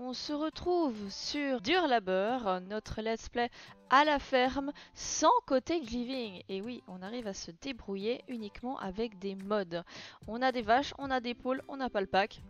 on se retrouve sur Dur Labeur, notre let's play à la ferme sans cottage living. Et oui, on arrive à se débrouiller uniquement avec des mods. On a des vaches, on a des poules, on n'a pas le pack.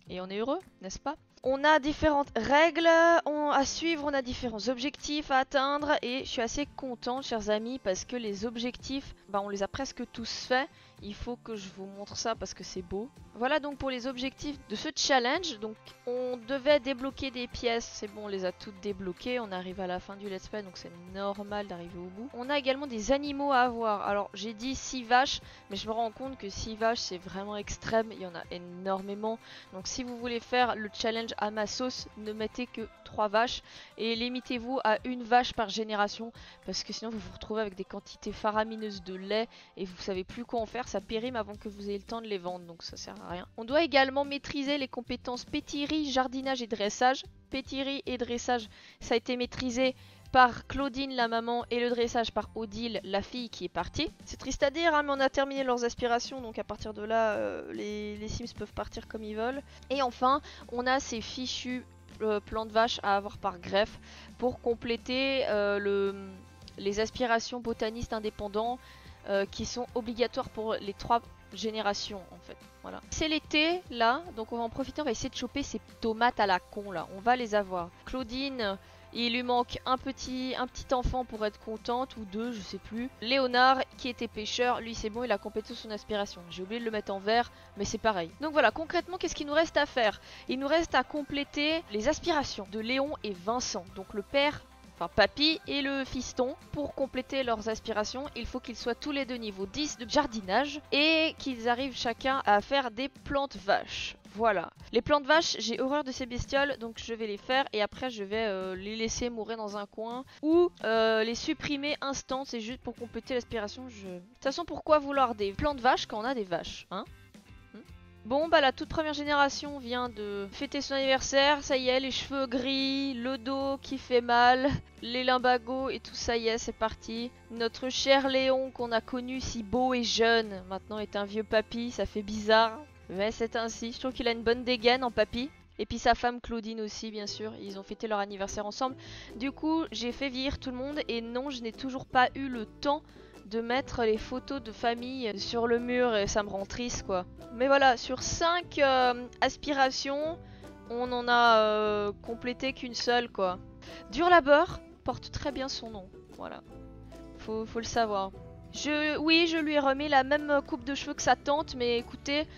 Et on est heureux, n'est-ce pas? On a différentes règles à suivre, on a différents objectifs à atteindre et je suis assez contente, chers amis, parce que les objectifs, on les a presque tous faits. Il faut que je vous montre ça parce que c'est beau. Voilà donc pour les objectifs de ce challenge. Donc on devait débloquer des pièces, c'est bon, on les a toutes débloquées. On arrive à la fin du let's play, donc c'est normal d'arriver au bout. On a également des animaux à avoir. Alors j'ai dit 6 vaches, mais je me rends compte que 6 vaches c'est vraiment extrême. Il y en a énormément. Donc si vous voulez faire le challenge à ma sauce, ne mettez que 3 vaches et limitez-vous à une vache par génération, parce que sinon vous vous retrouvez avec des quantités faramineuses de lait et vous savez plus quoi en faire. Ça périme avant que vous ayez le temps de les vendre, donc ça sert à rien. On doit également maîtriser les compétences pétillerie, jardinage et dressage. Pétillerie et dressage, ça a été maîtrisé par Claudine la maman et le dressage par Odile la fille qui est partie. C'est triste à dire, hein, mais on a terminé leurs aspirations, donc à partir de là les Sims peuvent partir comme ils veulent. Et enfin on a ces fichus plans de vache à avoir par greffe pour compléter les aspirations botanistes indépendants qui sont obligatoires pour les 3 générations en fait. Voilà. C'est l'été là, donc on va en profiter, on va essayer de choper ces tomates à la con là, on va les avoir. Claudine, il lui manque un petit enfant pour être contente, ou 2, je sais plus. Léonard, qui était pêcheur, lui c'est bon, il a complété son aspiration. J'ai oublié de le mettre en vert, mais c'est pareil. Donc voilà, concrètement, qu'est-ce qu'il nous reste à faire? Il nous reste à compléter les aspirations de Léon et Vincent, donc le père, enfin papy et le fiston. Pour compléter leurs aspirations, il faut qu'ils soient tous les deux niveau 10 de jardinage et qu'ils arrivent chacun à faire des plantes vaches. Voilà. Les plantes vaches, j'ai horreur de ces bestioles, donc je vais les faire et après je vais les laisser mourir dans un coin ou les supprimer instant, c'est juste pour compléter l'aspiration. De toute façon, pourquoi vouloir des plantes vaches quand on a des vaches, hein? Bon, la toute première génération vient de fêter son anniversaire, ça y est, les cheveux gris, le dos qui fait mal, les limbagos et tout ça y est, c'est parti. Notre cher Léon qu'on a connu si beau et jeune, maintenant est un vieux papy, ça fait bizarre. Mais c'est ainsi, je trouve qu'il a une bonne dégaine en papy. Et puis sa femme Claudine aussi, bien sûr, ils ont fêté leur anniversaire ensemble. Du coup, j'ai fait vieillir tout le monde et non, je n'ai toujours pas eu le temps de mettre les photos de famille sur le mur et ça me rend triste quoi. Mais voilà, sur 5 aspirations, on en a complété qu'une seule quoi. Dur Labeur porte très bien son nom, voilà. Faut le savoir. Oui, je lui ai remis la même coupe de cheveux que sa tante, mais écoutez,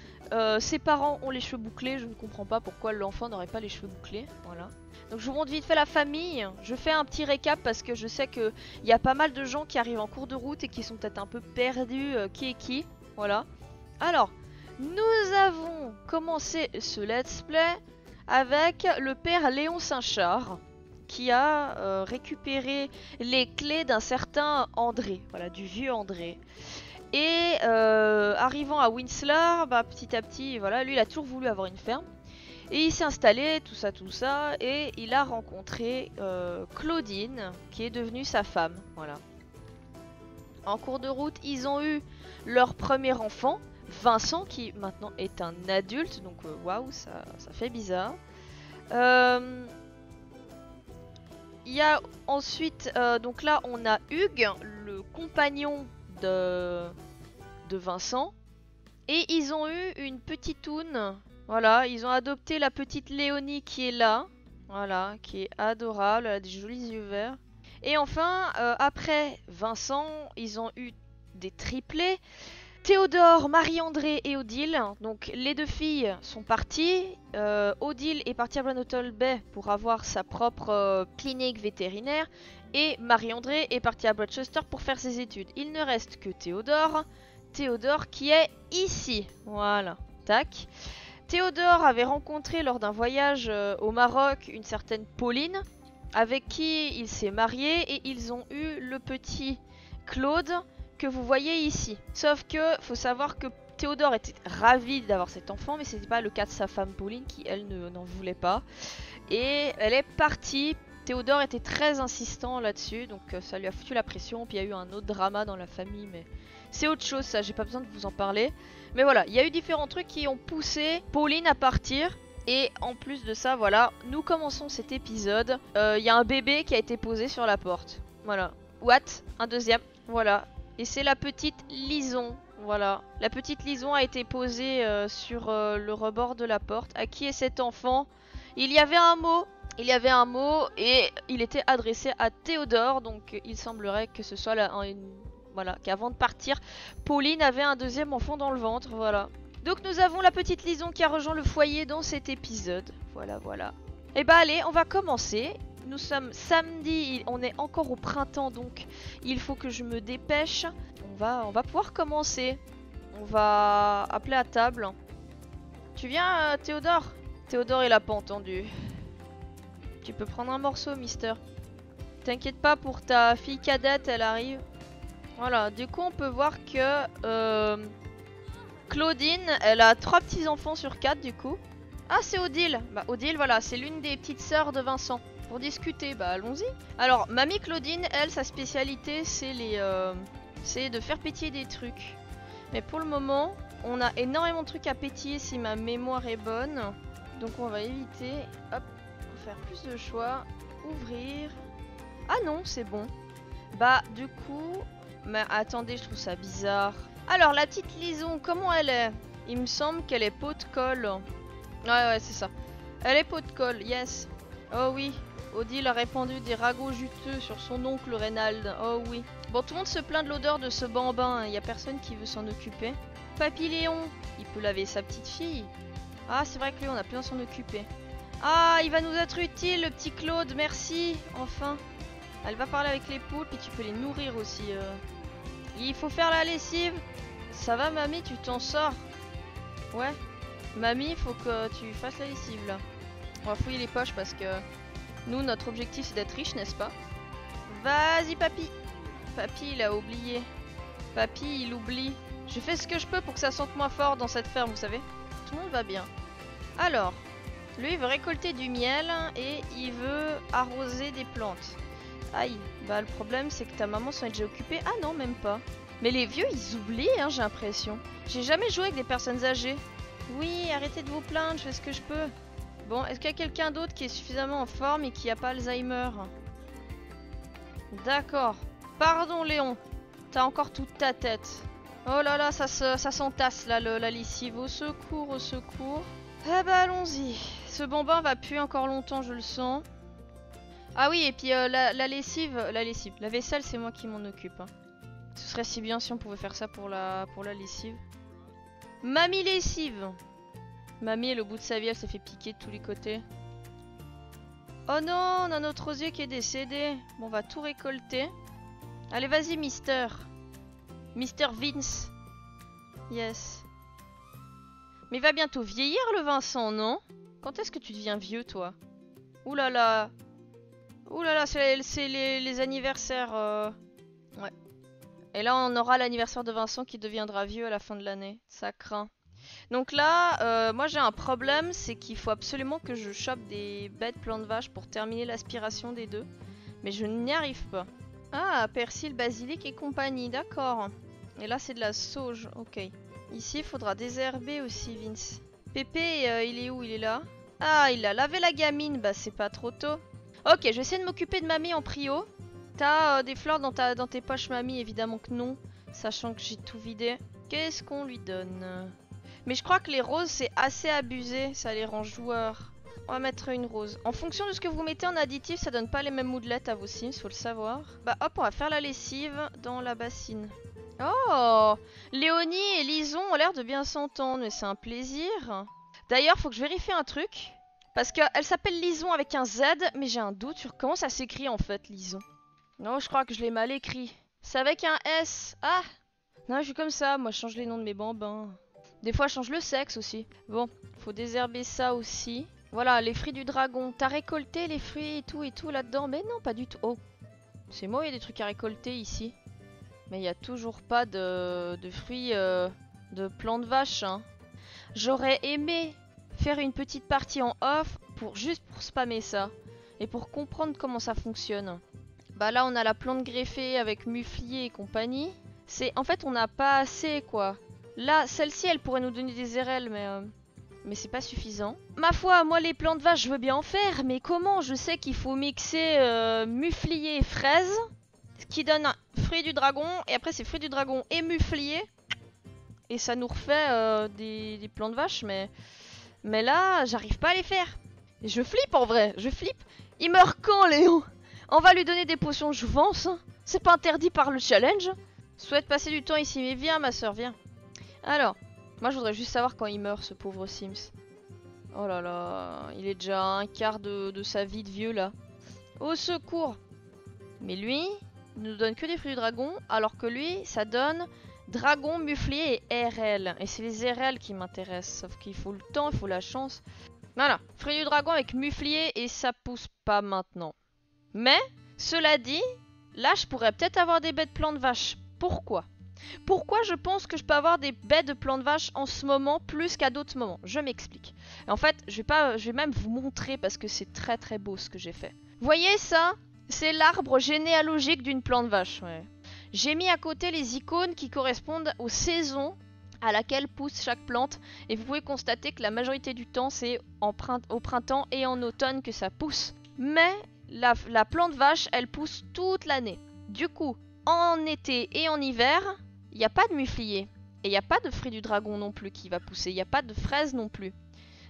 ses parents ont les cheveux bouclés, je ne comprends pas pourquoi l'enfant n'aurait pas les cheveux bouclés, voilà. Donc je vous montre vite fait la famille, je fais un petit récap parce que je sais qu'il y a pas mal de gens qui arrivent en cours de route et qui sont peut-être un peu perdus, qui est qui, voilà. Alors, nous avons commencé ce let's play avec le père Léon Saint-Char, qui a récupéré les clés d'un certain André, voilà, du vieux André. Et arrivant à Winsler, petit à petit, voilà, lui il a toujours voulu avoir une ferme. Et il s'est installé, tout ça, et il a rencontré Claudine, qui est devenue sa femme, voilà. En cours de route, ils ont eu leur premier enfant, Vincent, qui maintenant est un adulte, donc waouh, ça fait bizarre. Il y a ensuite, donc là on a Hugues, le compagnon de Vincent. Et ils ont eu une petite toune. Voilà, ils ont adopté la petite Léonie qui est là. Voilà, qui est adorable, elle a des jolis yeux verts. Et enfin, après Vincent, ils ont eu des triplés. Théodore, Marie-André et Odile, donc les 2 filles sont parties. Odile est partie à Blanotol Bay pour avoir sa propre clinique vétérinaire. Et Marie-André est partie à Rochester pour faire ses études. Il ne reste que Théodore. Théodore qui est ici. Voilà, tac. Théodore avait rencontré lors d'un voyage au Maroc une certaine Pauline, avec qui il s'est marié et ils ont eu le petit Claude que vous voyez ici. Sauf que faut savoir que Théodore était ravi d'avoir cet enfant, mais c'était pas le cas de sa femme Pauline qui elle n'en voulait pas. Et elle est partie. Théodore était très insistant là-dessus, donc ça lui a foutu la pression. Puis il y a eu un autre drama dans la famille, mais c'est autre chose ça, j'ai pas besoin de vous en parler. Mais voilà, il y a eu différents trucs qui ont poussé Pauline à partir. Et en plus de ça, voilà, nous commençons cet épisode. Il y a un bébé qui a été posé sur la porte. Voilà. What? Un deuxième. Voilà. Et c'est la petite Lison. Voilà. La petite Lison a été posée sur le rebord de la porte. À qui est cet enfant? Il y avait un mot. Il y avait un mot et il était adressé à Théodore. Donc il semblerait que ce soit voilà, qu'avant de partir, Pauline avait un deuxième enfant dans le ventre. Voilà. Donc nous avons la petite Lison qui a rejoint le foyer dans cet épisode. Voilà, voilà. Et bah allez, on va commencer. Nous sommes samedi, on est encore au printemps, donc il faut que je me dépêche. On va pouvoir commencer. On va appeler à table. Tu viens, Théodore? Théodore, il a pas entendu. Tu peux prendre un morceau, mister. T'inquiète pas pour ta fille cadette, elle arrive. Voilà, du coup on peut voir que Claudine, elle a 3 petits-enfants sur 4 du coup. Ah, c'est Odile. Bah Odile, voilà, c'est l'une des petites sœurs de Vincent. Pour discuter, bah allons-y. Alors, mamie Claudine, elle, sa spécialité, c'est c'est de faire pétiller des trucs. Mais pour le moment, on a énormément de trucs à pétiller si ma mémoire est bonne. Donc on va éviter. Hop, on va faire plus de choix. Ouvrir. Ah non, c'est bon. Bah du coup... Mais attendez, je trouve ça bizarre. Alors, la petite Lison, comment elle est? Il me semble qu'elle est pot de colle. Ouais, c'est ça. Elle est pot de colle, yes. Oh oui, Odile a répandu des ragots juteux sur son oncle Reynald. Oh oui. Bon, tout le monde se plaint de l'odeur de ce bambin. Il y a personne qui veut s'en occuper. Papy Léon, il peut laver sa petite fille. Ah, c'est vrai que lui, on a plein à s'en occuper. Ah, il va nous être utile, le petit Claude, merci. Enfin. Elle va parler avec les poules, puis tu peux les nourrir aussi. Il faut faire la lessive. Ça va, mamie, tu t'en sors? Ouais. Mamie, faut que tu fasses la lessive, là. On va fouiller les poches parce que nous, notre objectif, c'est d'être riche, n'est-ce pas? Vas-y, papy. Papy, il a oublié. Papy, il oublie. Je fais ce que je peux pour que ça sente moins fort dans cette ferme, vous savez. Tout le monde va bien. Alors, lui, il veut récolter du miel et il veut arroser des plantes. Aïe, bah le problème, c'est que ta maman s'en est déjà occupée. Ah non, même pas. Mais les vieux, ils oublient, hein, j'ai l'impression. J'ai jamais joué avec des personnes âgées. Oui, arrêtez de vous plaindre, je fais ce que je peux. Bon, est-ce qu'il y a quelqu'un d'autre qui est suffisamment en forme et qui a pas Alzheimer? D'accord. Pardon, Léon. T'as encore toute ta tête. Oh là là, ça s'entasse là, la lessive. Au secours, au secours. Ah bah allons-y. Ce bambin va puer encore longtemps, je le sens. Ah oui, et puis la lessive, la vaisselle, c'est moi qui m'en occupe. Hein. Ce serait si bien si on pouvait faire ça pour la lessive. Mamie lessive. Mamie, le bout de sa vie, elle s'est fait piquer de tous les côtés. Oh non, on a notre rosier qui est décédé. Bon, on va tout récolter. Allez, vas-y, Mister. Mister Vince. Yes. Mais il va bientôt vieillir, le Vincent, non? Quand est-ce que tu deviens vieux, toi? Ouh là là. Ouh là là, c'est les anniversaires. Ouais. Et là, on aura l'anniversaire de Vincent qui deviendra vieux à la fin de l'année. Ça craint. Donc là, moi j'ai un problème, c'est qu'il faut absolument que je chope des bêtes plants de vache pour terminer l'aspiration des deux. Mais je n'y arrive pas. Ah, persil, basilic et compagnie, d'accord. Et là, c'est de la sauge, ok. Ici, il faudra désherber aussi, Vince. Pépé, il est où? Il est là? Ah, il a lavé la gamine, bah c'est pas trop tôt. Ok, je vais essayer de m'occuper de mamie en prio. T'as des fleurs dans tes poches, mamie? Évidemment que non, sachant que j'ai tout vidé. Qu'est-ce qu'on lui donne? Mais je crois que les roses, c'est assez abusé, ça les rend joueurs. On va mettre une rose. En fonction de ce que vous mettez en additif, ça donne pas les mêmes moodlets à vos Sims, faut le savoir. Bah hop, on va faire la lessive dans la bassine. Oh, Léonie et Lison ont l'air de bien s'entendre, mais c'est un plaisir. D'ailleurs, faut que je vérifie un truc. Parce qu'elle s'appelle Lison avec un Z, mais j'ai un doute sur comment ça s'écrit en fait, Lison. Non, je crois que je l'ai mal écrit. C'est avec un S. Ah! Non, je suis comme ça, moi je change les noms de mes bambins. Des fois je change le sexe aussi. Bon, faut désherber ça aussi. Voilà, les fruits du dragon. T'as récolté les fruits et tout là-dedans? Mais non, pas du tout. Oh, c'est moi, il y a des trucs à récolter ici. Mais il n'y a toujours pas de fruits de plants de vache. Hein. J'aurais aimé faire une petite partie en off juste pour spammer ça. Et pour comprendre comment ça fonctionne. Bah là, on a la plante greffée avec muflier et compagnie. En fait, on n'a pas assez, quoi. Là, celle-ci, elle pourrait nous donner des érelles, mais... mais c'est pas suffisant. Ma foi, moi les plants de vache je veux bien en faire, mais comment? Je sais qu'il faut mixer muflier et fraise, ce qui donne un fruit du dragon, et après c'est fruit du dragon et muflier, et ça nous refait des plants de vache, mais là j'arrive pas à les faire. Et je flippe en vrai, je flippe. Il meurt quand Léon? On va lui donner des potions jouvence, hein. C'est pas interdit par le challenge. Souhaite passer du temps ici, mais viens ma soeur, viens. Alors, moi je voudrais juste savoir quand il meurt ce pauvre Sims. Oh là là, il est déjà à un quart de sa vie de vieux là. Au secours. Mais lui, il nous donne que des fruits du dragon, alors que lui, ça donne dragon, muflier et RL. Et c'est les RL qui m'intéressent, sauf qu'il faut le temps, il faut la chance. Voilà, fruits du dragon avec muflier et ça pousse pas maintenant. Mais, cela dit, là je pourrais peut-être avoir des bêtes plants de vache. Pourquoi? Pourquoi je pense que je peux avoir des baies de plants de vache en ce moment plus qu'à d'autres moments? Je m'explique. En fait, je vais même vous montrer parce que c'est très très beau ce que j'ai fait. Voyez ça? C'est l'arbre généalogique d'une plante vache. Ouais. J'ai mis à côté les icônes qui correspondent aux saisons à laquelle pousse chaque plante. Et vous pouvez constater que la majorité du temps, c'est au printemps et en automne que ça pousse. Mais la plante vache, elle pousse toute l'année. Du coup, en été et en hiver, il n'y a pas de muflier. Et il n'y a pas de fruit du dragon non plus qui va pousser. Il n'y a pas de fraises non plus.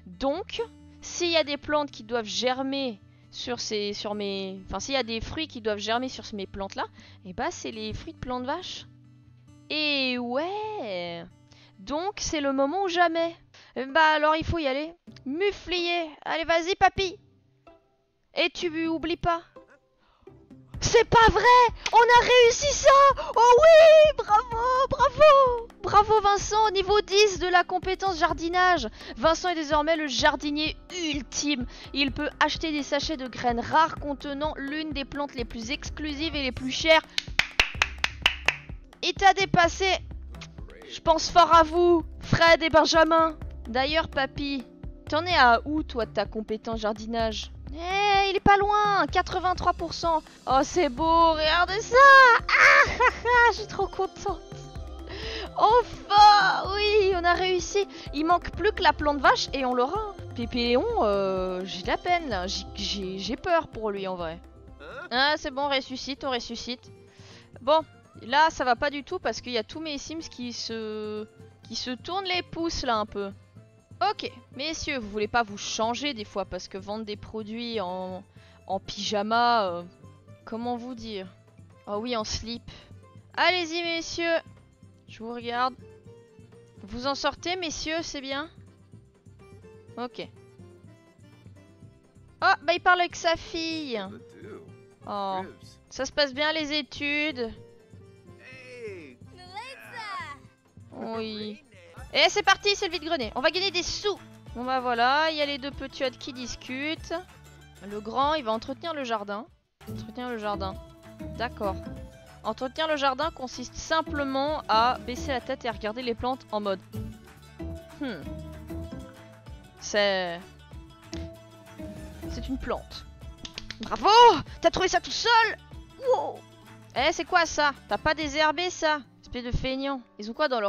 Donc, s'il y a des plantes qui doivent germer s'il y a des fruits qui doivent germer sur mes plantes là, et bah c'est les fruits de plante vache. Et ouais. Donc c'est le moment ou jamais. Bah alors il faut y aller. Muflier. Allez vas-y papy. Et tu oublies pas. C'est pas vrai! On a réussi ça! Oh oui! Bravo! Bravo! Bravo Vincent, niveau 10 de la compétence jardinage. Vincent est désormais le jardinier ultime. Il peut acheter des sachets de graines rares contenant l'une des plantes les plus exclusives et les plus chères. Il t'a dépassé. Je pense fort à vous, Fred et Benjamin. D'ailleurs, papy, t'en es à où toi de ta compétence jardinage? Eh, il est pas loin, 83%. Oh, c'est beau, regardez ça. Ah, je suis trop contente. Enfin, oui, on a réussi. Il manque plus que la plante vache et on l'aura. Pépé Léon, j'ai de la peine là. J'ai peur pour lui en vrai. Ah, c'est bon, on ressuscite. Bon, là, ça va pas du tout parce qu'il y a tous mes Sims qui se tournent les pouces là un peu. Ok, messieurs, vous voulez pas vous changer des fois parce que vendre des produits en pyjama, comment vous dire? Oh oui, en slip. Allez-y, messieurs. Je vous regarde. Vous en sortez, messieurs, c'est bien? Ok. Oh, bah il parle avec sa fille. Oh, ça se passe bien les études? Oui. Et c'est parti, c'est le vide-grenier. On va gagner des sous. Bon bah voilà, il y a les deux petits qui discutent. Le grand, il va entretenir le jardin. D'accord. Entretenir le jardin consiste simplement à baisser la tête et à regarder les plantes en mode... C'est une plante. Bravo! T'as trouvé ça tout seul? Wow! Eh, c'est quoi ça? T'as pas désherbé ça? Espèce de feignants. Ils ont quoi dans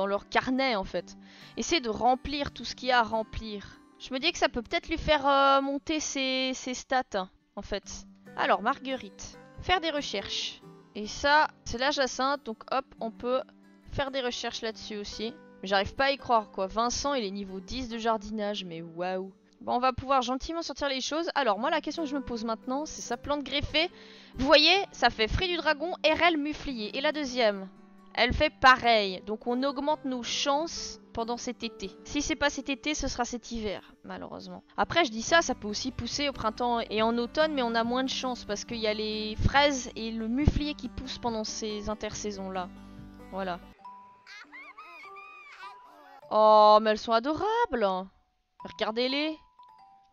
leur carnet en fait? Essaye de remplir tout ce qu'il y a à remplir. Je me dis que ça peut peut-être lui faire monter ses stats hein, en fait. Alors Marguerite, faire des recherches. Et ça, c'est la jacinthe, donc hop, on peut faire des recherches là-dessus aussi. Mais j'arrive pas à y croire quoi. Vincent, il est niveau 10 de jardinage, mais waouh. Bon, on va pouvoir gentiment sortir les choses. Alors moi, la question que je me pose maintenant, c'est sa plante greffée. Vous voyez, ça fait fruit du dragon, RL muflier. Et la deuxième, elle fait pareil. Donc on augmente nos chances pendant cet été. Si c'est pas cet été, ce sera cet hiver, malheureusement. Après, je dis ça, ça peut aussi pousser au printemps et en automne, mais on a moins de chance parce qu'il y a les fraises et le muflier qui poussent pendant ces intersaisons-là. Voilà. Oh, mais elles sont adorables! Regardez-les!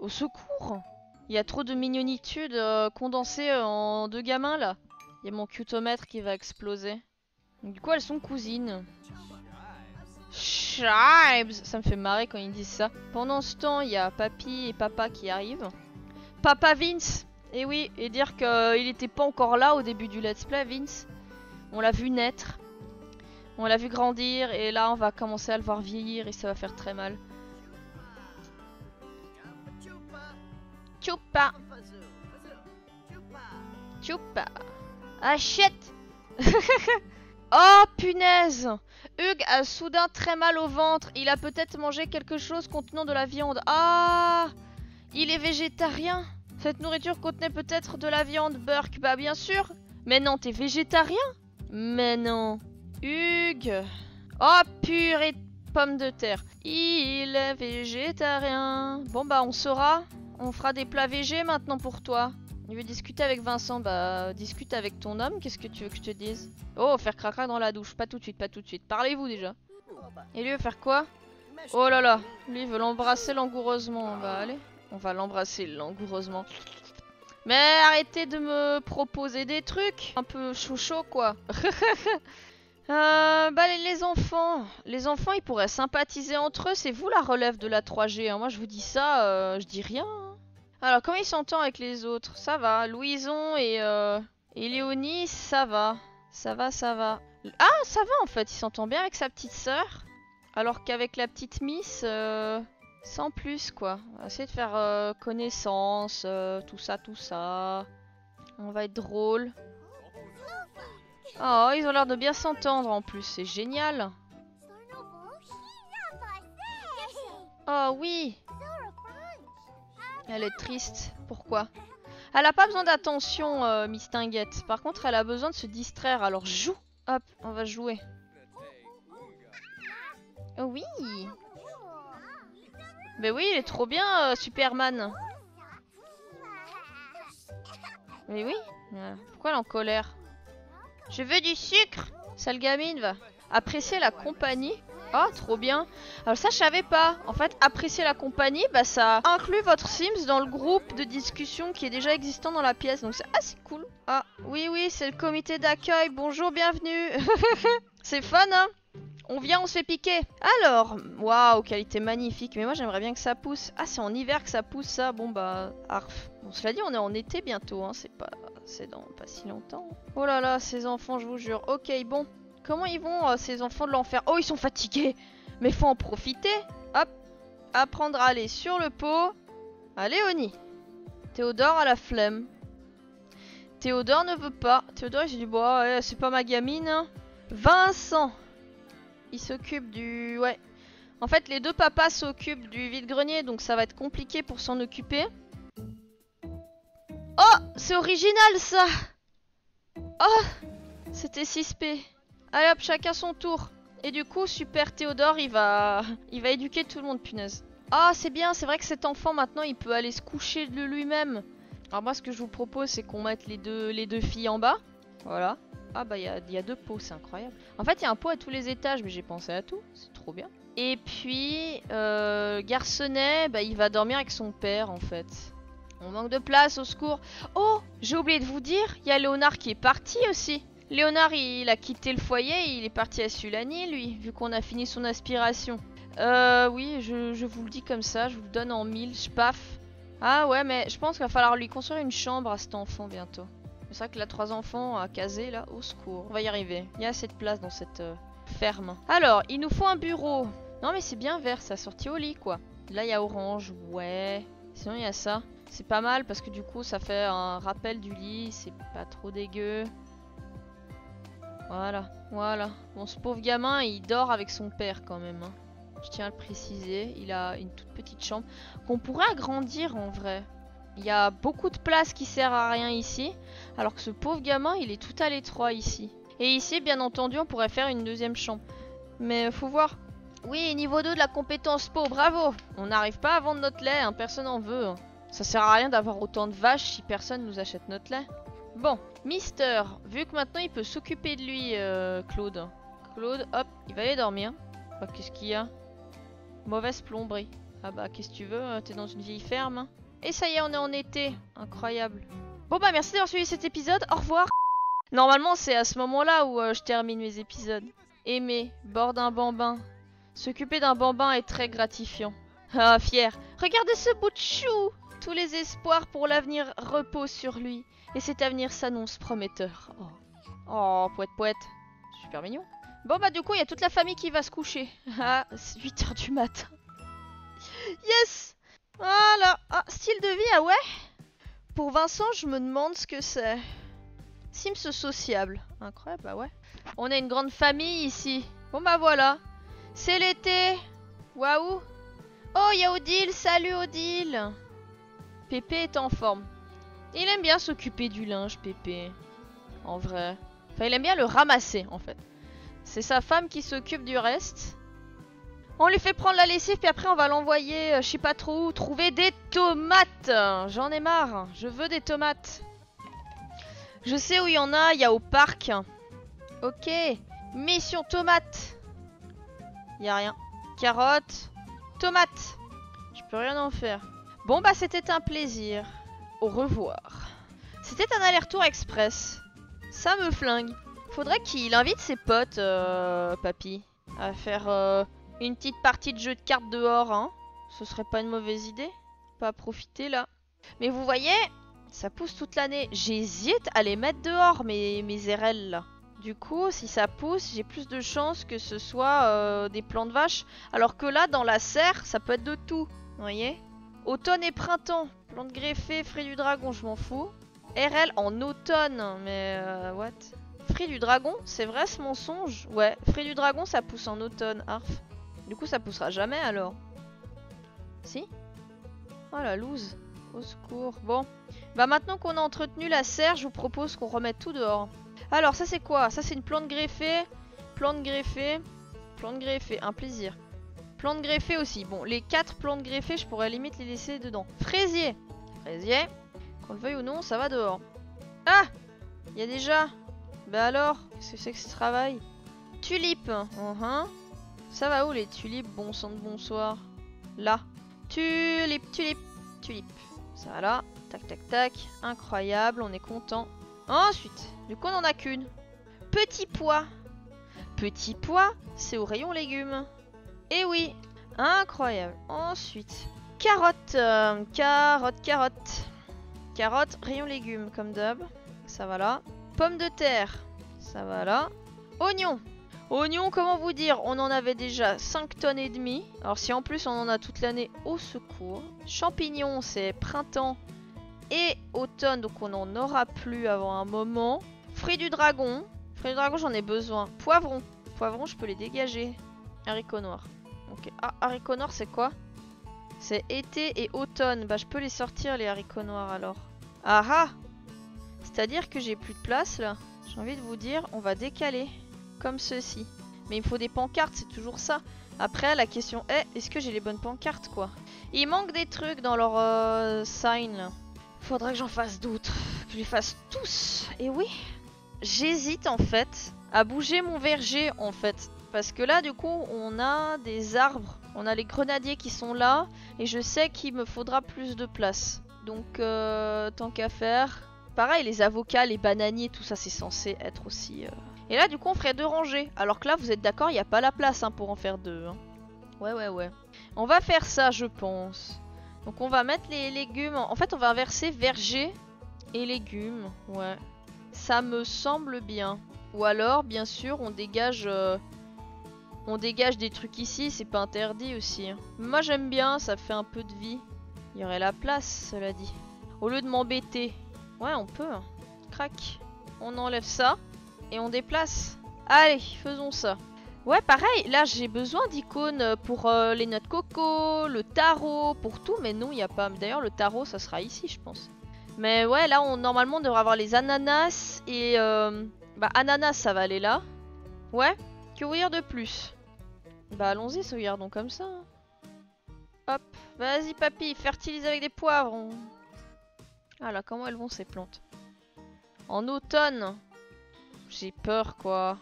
Au secours! Il y a trop de mignonitude condensée en deux gamins là. Il y a mon cutomètre qui va exploser. Du coup, elles sont cousines. Tribes! Ça me fait marrer quand ils disent ça. Pendant ce temps, il y a papy et papa qui arrivent. Papa Vince! Et oui, et dire qu'il était pas encore là au début du let's play, Vince. On l'a vu naître. On l'a vu grandir et là on va commencer à le voir vieillir et ça va faire très mal. Choupa. Choupa. Achète. Oh punaise! Hugues a soudain très mal au ventre. Il a peut-être mangé quelque chose contenant de la viande. Ah! Il est végétarien. Cette nourriture contenait peut-être de la viande, Burke. Bah bien sûr. Mais non, t'es végétarien? Mais non. Hugues. Oh purée de pommes de terre. Il est végétarien. Bon bah on saura. On fera des plats végés maintenant pour toi. Il veut discuter avec Vincent, bah discute avec ton homme, qu'est-ce que tu veux que je te dise? Oh, faire crac-crac dans la douche, pas tout de suite, pas tout de suite. Parlez-vous déjà. Et lui veut faire quoi? Oh là là, lui il veut l'embrasser langoureusement. Bah allez, on va l'embrasser langoureusement. Mais arrêtez de me proposer des trucs un peu chouchou quoi. Bah les enfants ils pourraient sympathiser entre eux, c'est vous la relève de la 3G, hein. Moi je vous dis ça, je dis rien. Alors, comment il s'entend avec les autres? Ça va. Louison et Léonie, ça va. Ça va, ça va. Ah, ça va en fait. Il s'entend bien avec sa petite sœur. Alors qu'avec la petite Miss, sans plus quoi. On va essayer de faire connaissance, tout ça, tout ça. On va être drôle. Oh, ils ont l'air de bien s'entendre en plus. C'est génial. Oh oui. Elle est triste. Pourquoi? Elle a pas besoin d'attention, Miss Tinguette. Par contre, elle a besoin de se distraire. Alors joue. Hop, on va jouer. Oh oui. Mais oui, il est trop bien, Superman. Mais oui. Pourquoi elle est en colère? Je veux du sucre. Sale gamine, va. Apprécier la compagnie. Oh, trop bien. Alors ça, je savais pas. En fait, apprécier la compagnie, bah ça inclut votre Sims dans le groupe de discussion qui est déjà existant dans la pièce. Donc c'est assez cool. Ah, oui, oui, c'est le comité d'accueil. Bonjour, bienvenue. C'est fun, hein? On vient, on se fait piquer. Alors, waouh, qualité magnifique. Mais moi, j'aimerais bien que ça pousse. Ah, c'est en hiver que ça pousse, ça. Bon, bah, arf. Bon, cela dit, on est en été bientôt, hein. C'est dans pas si longtemps. Oh là là, ces enfants, je vous jure. Ok, bon. Comment ils vont, ces enfants de l'enfer? Oh, ils sont fatigués. Mais faut en profiter. Hop. Apprendre à aller sur le pot. Ah, Léonie. Théodore a la flemme. Théodore ne veut pas. Théodore, il s'est dit, bon, ouais, c'est pas ma gamine. Hein. Vincent. Il s'occupe du... Ouais. En fait, les deux papas s'occupent du vide-grenier, donc ça va être compliqué pour s'en occuper. Oh, c'est original, ça. Oh, c'était 6P. Allez hop, chacun son tour. Et du coup, Super Théodore, il va éduquer tout le monde, punaise. Ah, c'est bien, c'est vrai que cet enfant, maintenant, il peut aller se coucher de lui-même. Alors moi, ce que je vous propose, c'est qu'on mette les deux filles en bas. Voilà. Ah bah, il y a deux pots, c'est incroyable. En fait, il y a un pot à tous les étages, mais j'ai pensé à tout. C'est trop bien. Et puis, Garçonnet, bah, il va dormir avec son père, en fait. On manque de place, au secours. Oh, j'ai oublié de vous dire, il y a Léonard qui est parti aussi. Léonard, il a quitté le foyer, il est parti à Sulani, lui, vu qu'on a fini son aspiration. Oui, je vous le dis comme ça, je vous le donne en 1000, je paf. Ah ouais, mais je pense qu'il va falloir lui construire une chambre à cet enfant bientôt. C'est vrai qu'il a 3 enfants à caser, là, au secours. On va y arriver, il y a assez de place dans cette ferme. Alors, il nous faut un bureau. Non mais c'est bien vert, ça sorti au lit, quoi. Là, il y a orange, ouais. Sinon, il y a ça. C'est pas mal parce que du coup, ça fait un rappel du lit, c'est pas trop dégueu. Voilà, voilà. Bon, ce pauvre gamin, il dort avec son père quand même. Hein. Je tiens à le préciser. Il a une toute petite chambre qu'on pourrait agrandir en vrai. Il y a beaucoup de place qui sert à rien ici. Alors que ce pauvre gamin, il est tout à l'étroit ici. Et ici, bien entendu, on pourrait faire une deuxième chambre. Mais faut voir. Oui, niveau 2 de la compétence peau, bravo. On n'arrive pas à vendre notre lait, hein. Personne en veut. Hein. Ça sert à rien d'avoir autant de vaches si personne nous achète notre lait. Bon, Mister, vu que maintenant il peut s'occuper de lui, Claude. Claude, hop, il va aller dormir. Oh, qu'est-ce qu'il y a? Mauvaise plomberie. Ah bah, qu'est-ce que tu veux? T'es dans une vieille ferme. Hein. Et ça y est, on est en été. Incroyable. Bon bah, merci d'avoir suivi cet épisode. Au revoir. Normalement, c'est à ce moment-là où je termine mes épisodes. Aimer, bord d'un bambin. S'occuper d'un bambin est très gratifiant. Ah, fier. Regardez ce bout de chou. Tous les espoirs pour l'avenir reposent sur lui. Et cet avenir s'annonce prometteur. Oh, oh poète poète. Super mignon. Bon bah du coup, il y a toute la famille qui va se coucher. Ah, 8h du matin. Yes. Voilà. Ah, style de vie, ah ouais. Pour Vincent, je me demande ce que c'est. Sims sociable. Incroyable, bah ouais. On a une grande famille ici. Bon bah voilà. C'est l'été. Waouh. Oh, il y a Odile. Salut Odile. Pépé est en forme. Il aime bien s'occuper du linge, Pépé. En vrai. Enfin, il aime bien le ramasser, en fait. C'est sa femme qui s'occupe du reste. On lui fait prendre la lessive, puis après on va l'envoyer, je sais pas trop où, trouver des tomates. J'en ai marre. Je veux des tomates. Je sais où il y en a, il y a au parc. Ok. Mission tomate. Il y a rien. Carotte. Tomate. Je peux rien en faire. Bon bah c'était un plaisir. Au revoir. C'était un aller-retour express. Ça me flingue. Faudrait qu'il invite ses potes, papy, à faire une petite partie de jeu de cartes dehors, hein. Ce serait pas une mauvaise idée. Pas à profiter là. Mais vous voyez, ça pousse toute l'année. J'hésite à les mettre dehors, mes RL là. Du coup, si ça pousse, j'ai plus de chances que ce soit des plants de vache. Alors que là, dans la serre, ça peut être de tout. Vous voyez? Automne et printemps. Plantes greffées, fruits du dragon, je m'en fous. RL en automne, mais what? Fruits du dragon, c'est vrai ce mensonge? Ouais, fruits du dragon, ça pousse en automne, arf. Du coup, ça poussera jamais alors. Si? Oh la loose. Au secours. Bon. Bah maintenant qu'on a entretenu la serre, je vous propose qu'on remette tout dehors. Alors, ça c'est quoi? Ça c'est une plante greffée. Plante greffée. Plante greffée, un plaisir. Plante greffée aussi. Bon, les 4 plantes greffées, je pourrais limite les laisser dedans. Fraisier. Fraisier. Qu'on le veuille ou non, ça va dehors. Ah! Il y a déjà... Bah alors, qu'est-ce que c'est que ce travail? Tulipe. Ça va où les tulipes? Bon sang de bonsoir. Là. Tulipe, tulipe, tulipe. Ça va là. Tac, tac, tac. Incroyable, on est content. Ensuite, du coup on en a qu'une. Petit pois. Petit pois, c'est au rayon légumes. Eh oui. Incroyable. Ensuite, carotte. Carotte, carotte. Carotte, rayon légumes, comme d'hab. Ça va là. Pommes de terre. Ça va là. Oignon. Oignon, comment vous dire? On en avait déjà 5 tonnes et demie. Alors si en plus on en a toute l'année, au secours. Champignons, c'est printemps et automne, donc on n'en aura plus avant un moment. Fruits du dragon. Fruits du dragon, j'en ai besoin. Poivrons. Poivrons, je peux les dégager. Haricots noirs. Ok. Ah, haricots noirs, c'est quoi? C'est été et automne. Bah, je peux les sortir, les haricots noirs, alors. Ah ah! C'est-à-dire que j'ai plus de place, là. J'ai envie de vous dire, on va décaler. Comme ceci. Mais il me faut des pancartes, c'est toujours ça. Après, la question est, est-ce que j'ai les bonnes pancartes, quoi? Il manque des trucs dans leur sign, là. Faudrait que j'en fasse d'autres. Que je les fasse tous. Et oui, j'hésite, en fait, à bouger mon verger, en fait. Parce que là, du coup, on a des arbres. On a les grenadiers qui sont là. Et je sais qu'il me faudra plus de place. Donc, tant qu'à faire... Pareil, les avocats, les bananiers, tout ça, c'est censé être aussi... Et là, du coup, on ferait 2 rangées. Alors que là, vous êtes d'accord, il n'y a pas la place hein, pour en faire 2. Hein. Ouais. On va faire ça, je pense. Donc, on va mettre les légumes... En fait, on va inverser verger et légumes. Ouais. Ça me semble bien. Ou alors, bien sûr, on dégage des trucs ici. C'est pas interdit aussi. Hein. Moi, j'aime bien. Ça fait un peu de vie. Il y aurait la place, cela dit. Au lieu de m'embêter. Ouais, on peut. Hein. Crac. On enlève ça. Et on déplace. Allez, faisons ça. Ouais, pareil, là j'ai besoin d'icônes pour les noix de coco, le tarot, pour tout, mais non, il n'y a pas. D'ailleurs, le tarot, ça sera ici, je pense. Mais ouais, là, normalement, on devrait avoir les ananas et... Bah, ananas, ça va aller là. Ouais, que vous dire de plus? Bah, allons-y, sauvegardons comme ça. Hein. Hop, vas-y, papy, fertilise avec des poivrons. Ah là, comment elles vont, ces plantes? En automne. J'ai peur, quoi.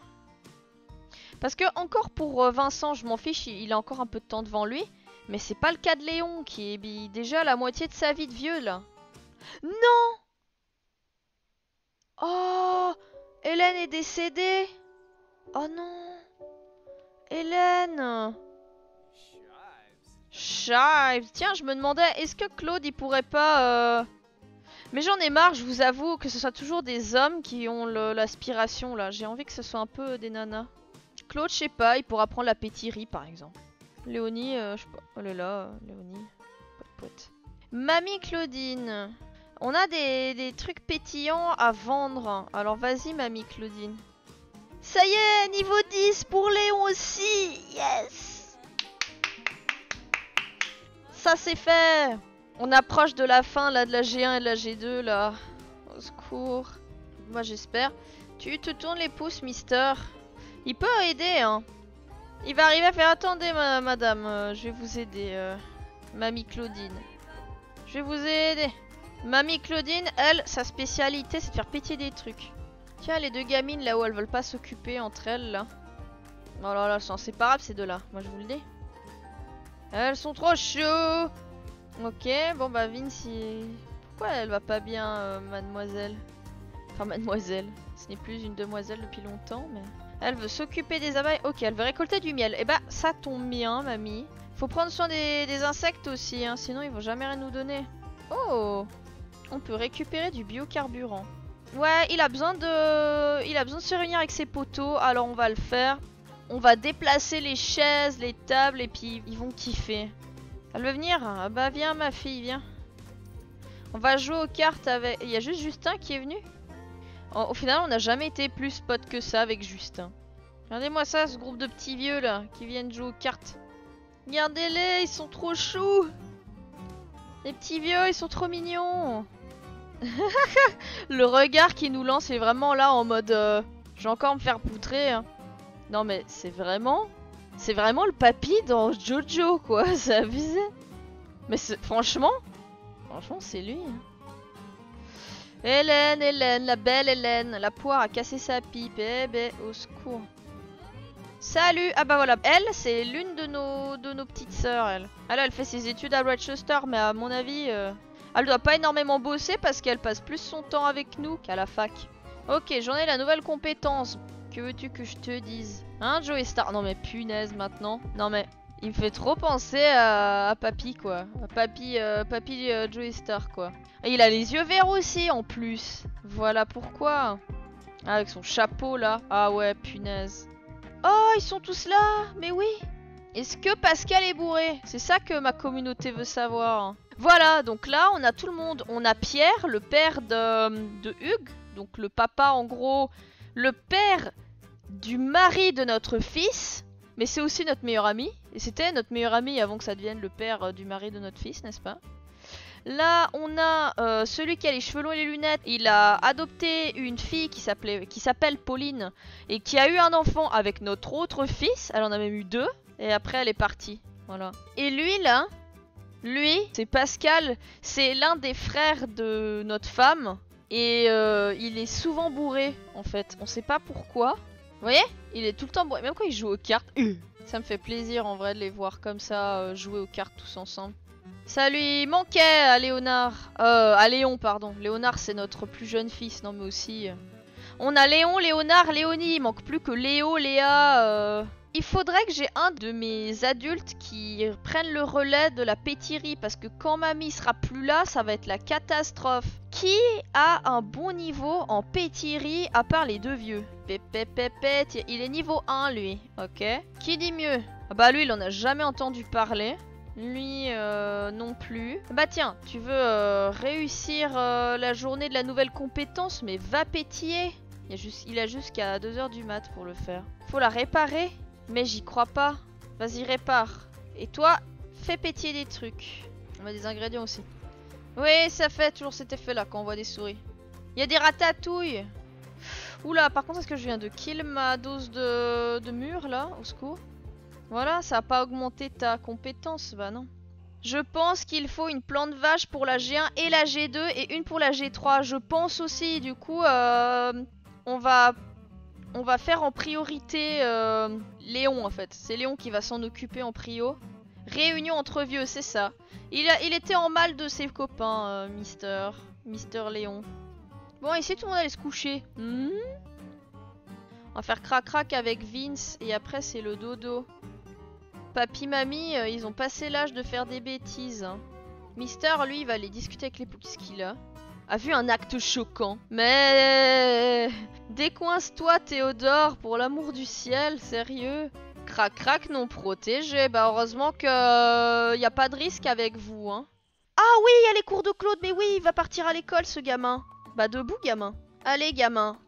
Parce que, encore pour Vincent, je m'en fiche, il a encore un peu de temps devant lui. Mais c'est pas le cas de Léon, qui est déjà la moitié de sa vie de vieux, là. Non! Oh! Hélène est décédée! Oh non! Hélène! Chives! Tiens, je me demandais, est-ce que Claude, il pourrait pas... Mais j'en ai marre, je vous avoue, que ce soit toujours des hommes qui ont l'aspiration, là. J'ai envie que ce soit un peu des nanas. Claude, je sais pas, il pourra prendre la pétillerie, par exemple. Léonie, je sais pas. Oh là là, Léonie. Pote. Mamie Claudine. On a des trucs pétillants à vendre. Alors vas-y, mamie Claudine. Ça y est, niveau 10 pour Léon aussi. Yes. Ça c'est fait. On approche de la fin là de la G1 et de la G2 là. Au secours. Moi j'espère. Tu te tournes les pouces, mister. Il peut aider, hein. Il va arriver à faire... Attendez, madame, je vais vous aider, mamie Claudine. Je vais vous aider. Mamie Claudine, elle, sa spécialité, c'est de faire péter des trucs. Tiens, les deux gamines, là où elles veulent pas s'occuper entre elles, là. Oh là là, elles sont inséparables, ces deux-là. Moi, je vous le dis. Elles sont trop chaudes. Ok, bon bah, Vince, pourquoi elle va pas bien, mademoiselle? Enfin, mademoiselle. Ce n'est plus une demoiselle depuis longtemps, mais... Elle veut s'occuper des abeilles. Ok, elle veut récolter du miel. Et bah, ça tombe bien, mamie. Faut prendre soin des insectes aussi, hein, sinon ils vont jamais rien nous donner. Oh! On peut récupérer du biocarburant. Ouais, il a besoin de se réunir avec ses poteaux, alors on va le faire. On va déplacer les chaises, les tables, et puis ils vont kiffer. Elle veut venir? Ah bah viens ma fille, viens. On va jouer aux cartes avec... Il y a juste Justin qui est venu? Au final, on n'a jamais été plus potes que ça avec Justin. Regardez-moi ça, ce groupe de petits vieux là, qui viennent jouer aux cartes. Regardez-les, ils sont trop choux. Les petits vieux, ils sont trop mignons. Le regard qui nous lance est vraiment là en mode... je vais encore me faire poutrer. Hein. Non mais c'est vraiment le papy dans Jojo quoi, c'est abusé. Mais franchement c'est lui. Hein. Hélène, la belle Hélène, la poire a cassé sa pipe, eh ben, au secours. Salut, ah bah voilà, elle c'est l'une de nos petites sœurs, elle. Elle fait ses études à Rochester, mais à mon avis, elle doit pas énormément bosser parce qu'elle passe plus son temps avec nous qu'à la fac. Ok, j'en ai la nouvelle compétence, que veux-tu que je te dise? Hein, Joey Star? Non mais punaise maintenant, non mais... Il me fait trop penser à Papy quoi, à Papy Joey Star quoi. Et il a les yeux verts aussi en plus. Voilà pourquoi. Ah, avec son chapeau là. Ah ouais, punaise. Oh, ils sont tous là. Mais oui. Est-ce que Pascal est bourré? C'est ça que ma communauté veut savoir. Voilà, donc là on a tout le monde. On a Pierre, le père de Hugues. Donc le papa en gros. Le père du mari de notre fils. Mais c'est aussi notre meilleur ami. Et c'était notre meilleur ami avant que ça devienne le père du mari de notre fils, n'est-ce pas? Là, on a celui qui a les cheveux longs et les lunettes. Il a adopté une fille qui s'appelle Pauline et qui a eu un enfant avec notre autre fils. Elle en a même eu 2 et après elle est partie. Voilà. Et lui là, c'est Pascal. C'est l'un des frères de notre femme et il est souvent bourré en fait. On sait pas pourquoi. Vous voyez? Il est tout le temps bourré. Même quand il joue aux cartes. Ça me fait plaisir en vrai de les voir comme ça jouer aux cartes tous ensemble. Ça lui manquait à Léonard. À Léon, pardon. Léonard, c'est notre plus jeune fils. Non, mais aussi... On a Léon, Léonard, Léonie. Il manque plus que Léo, Léa... Il faudrait que j'ai un de mes adultes qui prenne le relais de la pétillerie. Parce que quand mamie sera plus là, ça va être la catastrophe. Qui a un bon niveau en pétillerie à part les 2 vieux? Pépépépé, il est niveau 1, lui. Ok. Qui dit mieux? Ah bah lui, il en a jamais entendu parler. Lui non plus. Bah tiens, tu veux réussir la journée de la nouvelle compétence, mais va pétiller. Il a jusqu'à 2h du mat pour le faire. Faut la réparer, mais j'y crois pas. Vas-y, répare. Et toi, fais pétiller des trucs. On a des ingrédients aussi. Oui, ça fait toujours cet effet-là quand on voit des souris. Il y a des ratatouilles. Oula, par contre, est-ce que je viens de kill ma dose de mur là? Au secours. Voilà, ça n'a pas augmenté ta compétence, bah non. Je pense qu'il faut une plante vache pour la G1 et la G2 et une pour la G3. Je pense aussi, du coup, on va faire en priorité Léon en fait. C'est Léon qui va s'en occuper en prio. Réunion entre vieux, c'est ça. Il était en mal de ses copains, Mister Léon. Bon, ici tout le monde allait se coucher. On va faire crac-crac avec Vince et après c'est le dodo. Papy, mamie, ils ont passé l'âge de faire des bêtises. Hein. Mister, lui, il va aller discuter avec les poules qu'il a vu un acte choquant. Mais... Décoince-toi, Théodore, pour l'amour du ciel, sérieux. Crac-crac non protégé. Bah heureusement que y a pas de risque avec vous. Hein. Ah oui, il y a les cours de Claude, mais oui, il va partir à l'école ce gamin. Bah debout gamin. Allez gamin.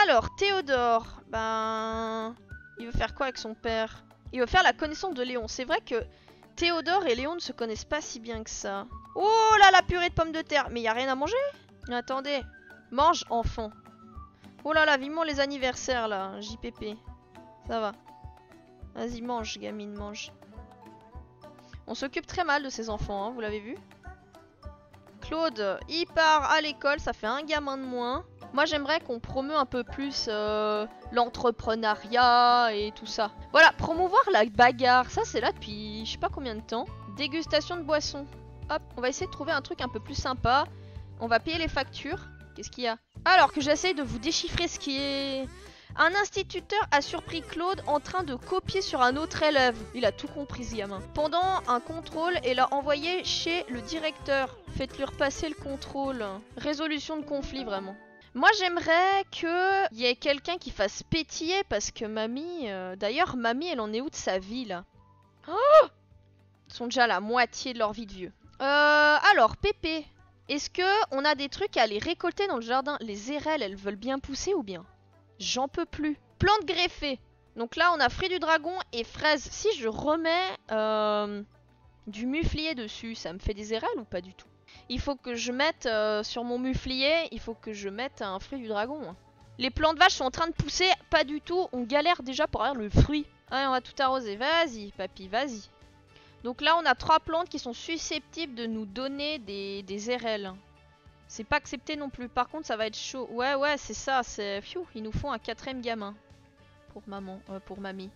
Alors, Théodore, ben... il veut faire quoi avec son père? Il veut faire la connaissance de Léon. C'est vrai que Théodore et Léon ne se connaissent pas si bien que ça. Oh là, la purée de pommes de terre. Mais il y a rien à manger? Attendez. Mange, enfant. Oh là là, vivement les anniversaires là, JPP. Ça va. Vas-y, mange, gamine, mange. On s'occupe très mal de ces enfants, hein, vous l'avez vu? Claude, il part à l'école, ça fait un gamin de moins. Moi, j'aimerais qu'on promeut un peu plus l'entrepreneuriat et tout ça. Voilà, promouvoir la bagarre, ça c'est là depuis je sais pas combien de temps. Dégustation de boissons. Hop, on va essayer de trouver un truc un peu plus sympa. On va payer les factures. Qu'est-ce qu'il y a? Alors que j'essaye de vous déchiffrer ce qui est... Un instituteur a surpris Claude en train de copier sur un autre élève. Il a tout compris ce gamin. Pendant un contrôle et l'a envoyé chez le directeur. Faites-lui repasser le contrôle. Résolution de conflit vraiment. Moi j'aimerais qu'il y ait quelqu'un qui fasse pétiller parce que mamie... D'ailleurs mamie elle en est où de sa vie là? Oh, ils sont déjà à la moitié de leur vie de vieux. Alors Pépé, est-ce que on a des trucs à aller récolter dans le jardin? Les érelles elles veulent bien pousser ou bien? J'en peux plus. Plantes greffées. Donc là, on a fruits du dragon et fraises. Si je remets du muflier dessus, ça me fait des érelles ou pas du tout? Il faut que je mette sur mon muflier, il faut que je mette un fruit du dragon. Les plantes vaches sont en train de pousser, pas du tout. On galère déjà pour avoir le fruit. Allez, on va tout arroser. Vas-y, papy, vas-y. Donc là, on a 3 plantes qui sont susceptibles de nous donner des érelles. C'est pas accepté non plus. Par contre, ça va être chaud. Ouais, c'est ça. C'est... Pfiou, ils nous font un 4ème gamin. Pour maman. Pour mamie.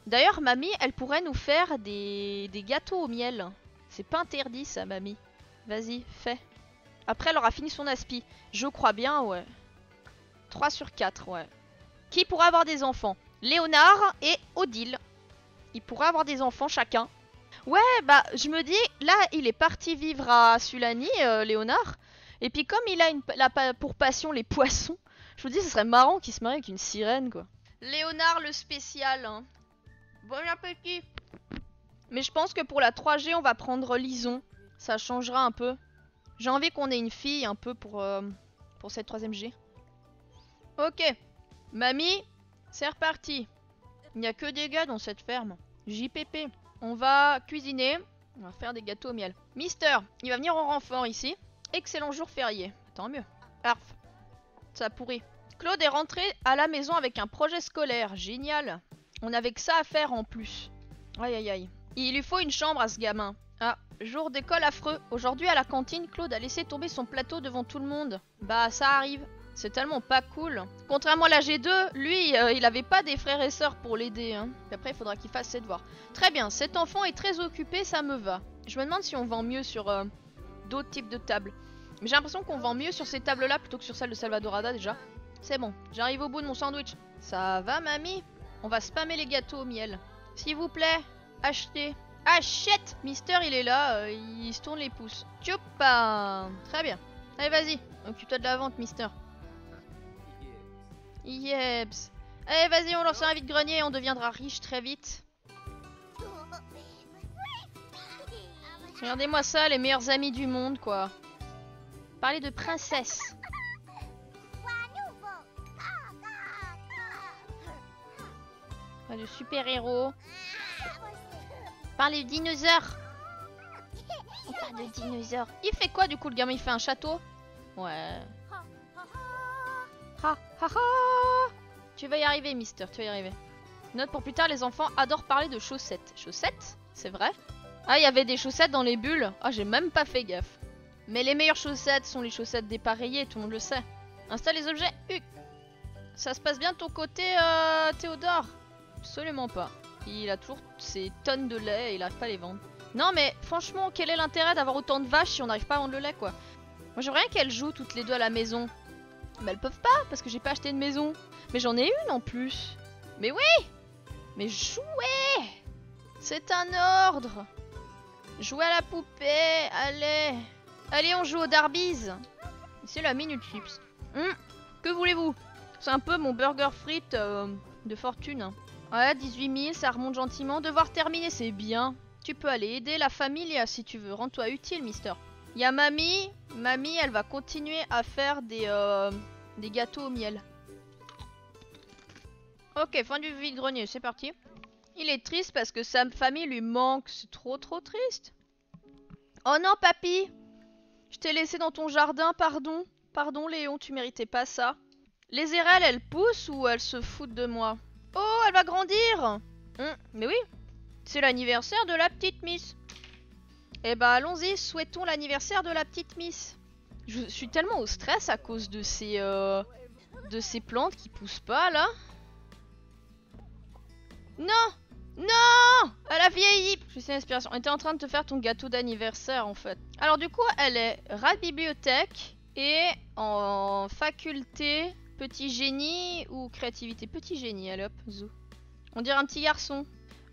D'ailleurs, mamie, elle pourrait nous faire des gâteaux au miel. C'est pas interdit, ça, mamie. Vas-y, fais. Après, elle aura fini son aspi. Je crois bien, ouais. 3 sur 4, ouais. Qui pourra avoir des enfants? Léonard et Odile. Ils pourraient avoir des enfants chacun. Ouais, bah, je me dis, là, il est parti vivre à Sulani, Léonard. Et puis comme il a pour passion les poissons, je vous dis ce serait marrant qu'il se marie avec une sirène quoi. Léonard le spécial. Hein. Bon appétit. Mais je pense que pour la 3G on va prendre Lison. Ça changera un peu. J'ai envie qu'on ait une fille un peu pour cette 3ème G. Ok. Mamie, c'est reparti. Il n'y a que des gars dans cette ferme. JPP. On va cuisiner. On va faire des gâteaux au miel. Mister, il va venir en renfort ici. Excellent jour férié. Tant mieux. Arf. Ça a pourri. Claude est rentré à la maison avec un projet scolaire. Génial. On avait que ça à faire en plus. Aïe aïe aïe. Il lui faut une chambre à ce gamin. Ah, jour d'école affreux. Aujourd'hui à la cantine, Claude a laissé tomber son plateau devant tout le monde. Bah ça arrive. C'est tellement pas cool. Contrairement à la G2, lui, il avait pas des frères et sœurs pour l'aider. Hein. Après, il faudra qu'il fasse ses devoirs. Très bien, cet enfant est très occupé, ça me va. Je me demande si on vend mieux sur... d'autres types de tables. Mais j'ai l'impression qu'on vend mieux sur ces tables-là plutôt que sur celle de Salvadorada déjà. C'est bon, j'arrive au bout de mon sandwich. Ça va, mamie? On va spammer les gâteaux au miel. S'il vous plaît, achetez. Achète! Mister, il est là, il se tourne les pouces. Tchoupa! Très bien. Allez, vas-y, occupe-toi de la vente, Mister. Yebs. Allez, vas-y, on lance un vide-grenier et on deviendra riche très vite. Regardez-moi ça, les meilleurs amis du monde, quoi. Parler de princesse. Pas de super-héros. Parler de dinosaures. On parle de dinosaures. Il fait quoi, du coup, le gamin? Il fait un château? Ouais. Ha ha ha. Tu vas y arriver, Mister, tu vas y arriver. Note pour plus tard, les enfants adorent parler de chaussettes. Chaussettes? C'est vrai? Ah, il y avait des chaussettes dans les bulles. Ah, j'ai même pas fait gaffe. Mais les meilleures chaussettes sont les chaussettes dépareillées, tout le monde le sait. Installe les objets. Ça se passe bien de ton côté, Théodore? Absolument pas. Il a toujours ces tonnes de lait et il arrive pas à les vendre. Non mais franchement, quel est l'intérêt d'avoir autant de vaches si on n'arrive pas à vendre le lait, quoi? Moi j'aimerais bien qu'elles jouent toutes les deux à la maison. Mais elles peuvent pas parce que j'ai pas acheté de maison. Mais j'en ai une en plus. Mais oui! Mais jouez! C'est un ordre! Jouer à la poupée, allez! Allez, on joue aux Darbies! C'est la Minute Chips. Que voulez-vous? C'est un peu mon burger frites de fortune. Ouais, 18 000, ça remonte gentiment. Devoir terminer, c'est bien. Tu peux aller aider la famille si tu veux. Rends-toi utile, mister. Il y a mamie. Mamie, elle va continuer à faire des gâteaux au miel. Ok, fin du vide-grenier, c'est parti. Il est triste parce que sa famille lui manque. C'est trop triste. Oh non, papy! Je t'ai laissé dans ton jardin, pardon. Pardon, Léon, tu méritais pas ça. Les érelles, elles poussent ou elles se foutent de moi? Oh, elle va grandir! Mais oui, c'est l'anniversaire de la petite Miss. Eh bah, allons-y, souhaitons l'anniversaire de la petite Miss. Je suis tellement au stress à cause de ces plantes qui poussent pas, là. Non! Non! Elle a vieilli! Je suis l'inspiration. On était en train de te faire ton gâteau d'anniversaire, en fait. Alors, du coup, elle est rat de bibliothèque et en faculté petit génie ou créativité. Petit génie, allez hop, zou. On dirait un petit garçon.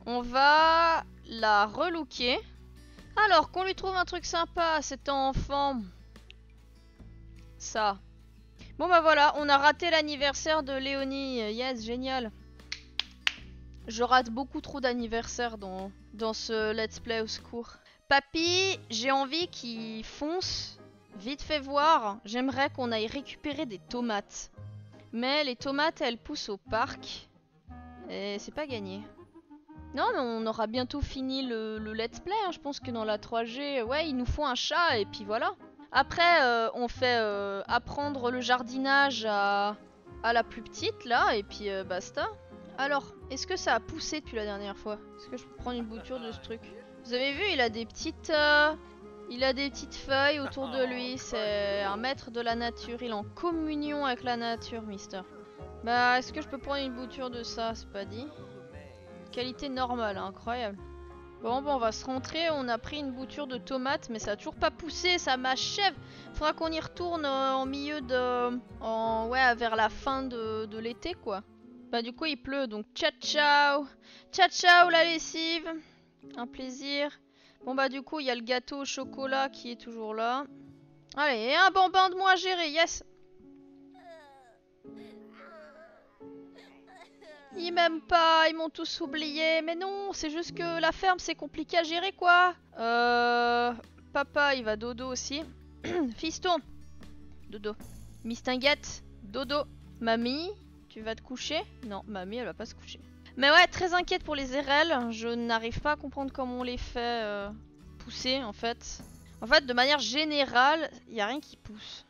On va la relooker. Alors, qu'on lui trouve un truc sympa, cet enfant. Ça. Bon bah voilà, on a raté l'anniversaire de Léonie. Yes, génial. Je rate beaucoup trop d'anniversaires dans ce let's play, au secours. Papy, j'ai envie qu'il fonce. Vite fait voir. J'aimerais qu'on aille récupérer des tomates. Mais les tomates, elles poussent au parc. Et c'est pas gagné. Non, mais on aura bientôt fini le let's play. Hein. Je pense que dans la 3G, ouais, il nous faut un chat et puis voilà. Après, on fait apprendre le jardinage à la plus petite, là, et puis basta. Alors, est-ce que ça a poussé depuis la dernière fois? Est-ce que je peux prendre une bouture de ce truc? Vous avez vu, il a des petites feuilles autour de lui. C'est un maître de la nature. Il est en communion avec la nature, mister. Bah, est-ce que je peux prendre une bouture de ça? C'est pas dit. Qualité normale, hein, incroyable. Bon, on va se rentrer. On a pris une bouture de tomates, mais ça a toujours pas poussé. Ça m'achève. Faudra qu'on y retourne en milieu de... ouais, vers la fin de l'été, quoi. Bah, du coup, il pleut, donc ciao ciao. Ciao ciao, la lessive. Un plaisir. Bon, bah, du coup, il y a le gâteau au chocolat qui est toujours là. Allez, et un bonbon de moi à gérer, yes. Ils m'aiment pas, ils m'ont tous oublié. Mais non, c'est juste que la ferme, c'est compliqué à gérer, quoi. Papa, il va dodo aussi. Fiston. Dodo. Mistinguette. Dodo. Mamie, tu vas te coucher? Non, mamie, elle va pas se coucher. Mais ouais, très inquiète pour les érelles. Je n'arrive pas à comprendre comment on les fait pousser, en fait. En fait, de manière générale, il n'y a rien qui pousse.